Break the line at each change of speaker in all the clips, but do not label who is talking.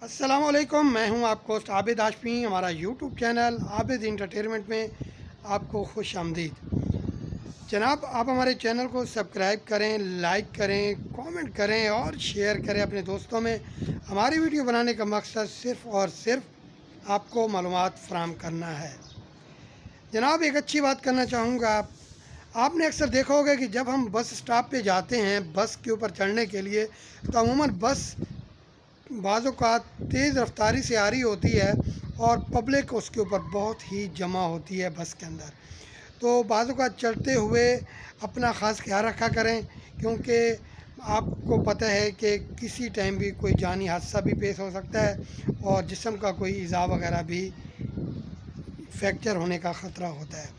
السلام علیکم، میں ہوں آپ کو عابد ہاشمی۔ ہمارا یوٹیوب چینل عابد انٹرٹینمنٹ میں آپ کو خوش آمدید جناب۔ آپ ہمارے چینل کو سبسکرائب کریں، لائک کریں، کامنٹ کریں اور شیئر کریں اپنے دوستوں میں۔ ہماری ویڈیو بنانے کا مقصد صرف اور صرف آپ کو معلومات فراہم کرنا ہے۔ جناب ایک اچھی بات کرنا چاہوں گا، آپ نے اکثر دیکھا ہوگا کہ جب ہم بس اسٹاپ پہ جاتے ہیں بس کے اوپر چڑھنے کے لیے، تو عموماً بس بعض اوقات تیز رفتاری سے آ رہی ہوتی ہے اور پبلک اس کے اوپر بہت ہی جمع ہوتی ہے بس کے اندر۔ تو بعض اوقات چڑھتے ہوئے اپنا خاص خیال رکھا کریں، کیونکہ آپ کو پتہ ہے کہ کسی ٹائم بھی کوئی جانی حادثہ بھی پیش ہو سکتا ہے اور جسم کا کوئی ایذا وغیرہ بھی فریکچر ہونے کا خطرہ ہوتا ہے۔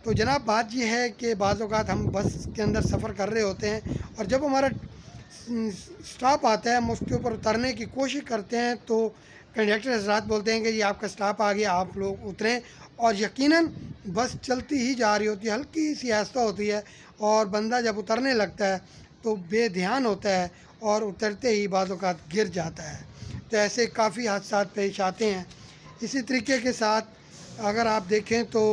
تو جناب بات یہ ہے کہ بعض اوقات ہم بس کے اندر سفر کر رہے ہوتے ہیں اور جب ہمارا سٹاپ آتا ہے، ہم اس کے اوپر اترنے کی کوشش کرتے ہیں تو کنڈکٹر حضرات بولتے ہیں کہ یہ آپ کا سٹاپ آ گیا، آپ لوگ اتریں، اور یقیناً بس چلتی ہی جا رہی ہوتی ہے، ہلکی سی آہستہ ہوتی ہے، اور بندہ جب اترنے لگتا ہے تو بے دھیان ہوتا ہے اور اترتے ہی بعض اوقات گر جاتا ہے۔ تو ایسے کافی حادثات پیش آتے ہیں۔ اسی طریقے کے ساتھ اگر آپ دیکھیں تو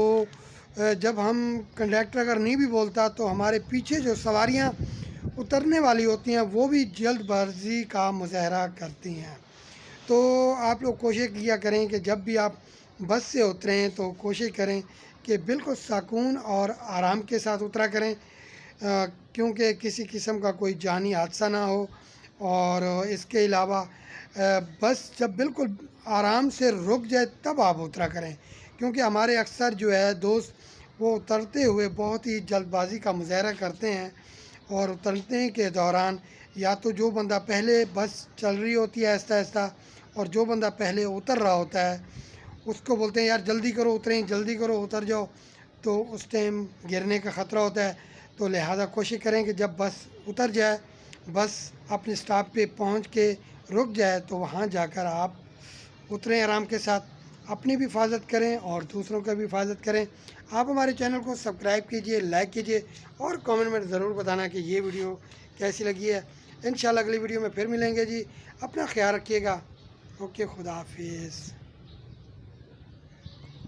جب ہم کنڈکٹر اگر نہیں بھی بولتا تو ہمارے پیچھے جو سواریاں اترنے والی ہوتی ہیں وہ بھی جلد بازی کا مظاہرہ کرتی ہیں۔ تو آپ لوگ کوشش کیا کریں کہ جب بھی آپ بس سے اتریں تو کوشش کریں کہ بالکل سکون اور آرام کے ساتھ اترا کریں، کیونکہ کسی قسم کا کوئی جانی حادثہ نہ ہو۔ اور اس کے علاوہ بس جب بالکل آرام سے رک جائے تب آپ اترا کریں، کیونکہ ہمارے اکثر جو ہے دوست وہ اترتے ہوئے بہت ہی جلد بازی کا مظاہرہ کرتے ہیں، اور اترنے کے دوران یا تو جو بندہ پہلے بس چل رہی ہوتی ہے آہستہ آہستہ، اور جو بندہ پہلے اتر رہا ہوتا ہے اس کو بولتے ہیں یار جلدی کرو اتریں، جلدی کرو اتر جاؤ، تو اس ٹائم گرنے کا خطرہ ہوتا ہے۔ تو لہٰذا کوشش کریں کہ جب بس اتر جائے، بس اپنے سٹاپ پہ پہنچ کے رک جائے، تو وہاں جا کر آپ اتریں آرام کے ساتھ، اپنی بھی حفاظت کریں اور دوسروں کا بھی حفاظت کریں۔ آپ ہمارے چینل کو سبسکرائب کیجئے، لائک کیجئے اور کامنٹ میں ضرور بتانا کہ یہ ویڈیو کیسی لگی ہے۔ انشاءاللہ اگلی ویڈیو میں پھر ملیں گے جی، اپنا خیال رکھیے گا۔ اوکے، خدا حافظ۔